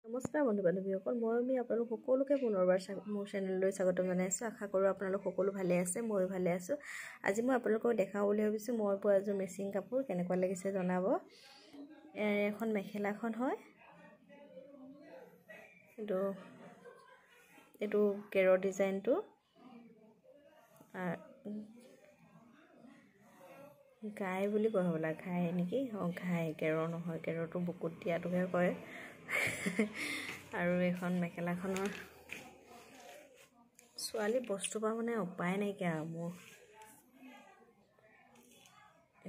নমস্কাৰ বন্ধু বান্ধৱীসকল, মই আপোনালোক সকলোকে পুনৰবাৰ মোৰ চেনেললৈ স্বাগতম জনাইছোঁ। আশা কৰোঁ আপোনালোক সকলো ভালে আছে, ময়ো ভালে আছোঁ। আজি মই আপোনালোকক দেখাওঁ বুলি ভাবিছোঁ মই পোৱা এযোৰ মেচিং কাপোৰ কেনেকুৱা লাগিছে জনাব। এখন মেখেলাখন হয়, এইটো কেৰৰ ডিজাইনটো ঘাই বুলি কয় হ'বলা, ঘাই নেকি? ঘাই, কেৰৰ নহয়, কেৰৰটো বুকুত দিয়াটোহে কয়। আৰু এইখন মেখেলাখনৰ ছোৱালী বস্তু পৰা মানে উপায় নাইকিয়া মোৰ।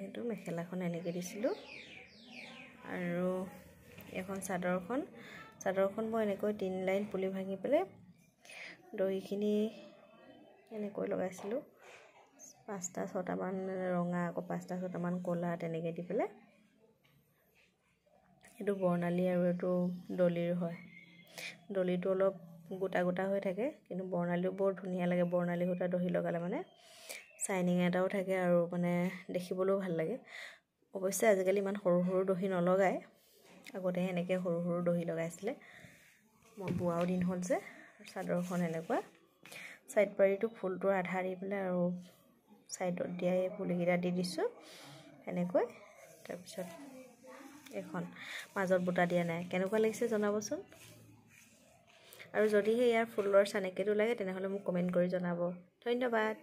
এইটো মেখেলাখন এনেকৈ দিছিলোঁ। আৰু এখন চাদৰখন মই এনেকৈ 3 লাইন পুলি ভাঙি পেলাই দহিখিনি এনেকৈ লগাইছিলোঁ। 5-6টামান ৰঙা, আকৌ 5-6টামান ক'লা তেনেকৈ দি পেলাই। এইটো বৰ্ণালী আৰু এইটো ডলিৰ হয়। ডলিটো অলপ গোটা গোটা হৈ থাকে, কিন্তু বৰ্ণালীও বৰ ধুনীয়া লাগে। বৰ্ণালী সূতা দহি লগালে মানে চাইনিং এটাও থাকে আৰু মানে দেখিবলৈও ভাল লাগে। অৱশ্যে আজিকালি ইমান সৰু সৰু দহি নলগায়, আগতে এনেকৈ সৰু সৰু দহি লগাইছিলে। মই বোৱাও দিন হ'ল যে। চাদৰখন এনেকুৱা ছাইড পাৰিটো ফুলটো আধা দি পেলাই আৰু ছাইডত দিয়া এই পুলিকেইটা দি দিছোঁ এনেকৈ। তাৰপিছত এখন মাজত বুটা দিয়া নাই। কেনেকুৱা লাগিছে জনাবচোন। আৰু যদিহে ইয়াৰ ফুলৰ চানেকিটো লাগে তেনেহ'লে মোক কমেণ্ট কৰি জনাব। ধন্যবাদ।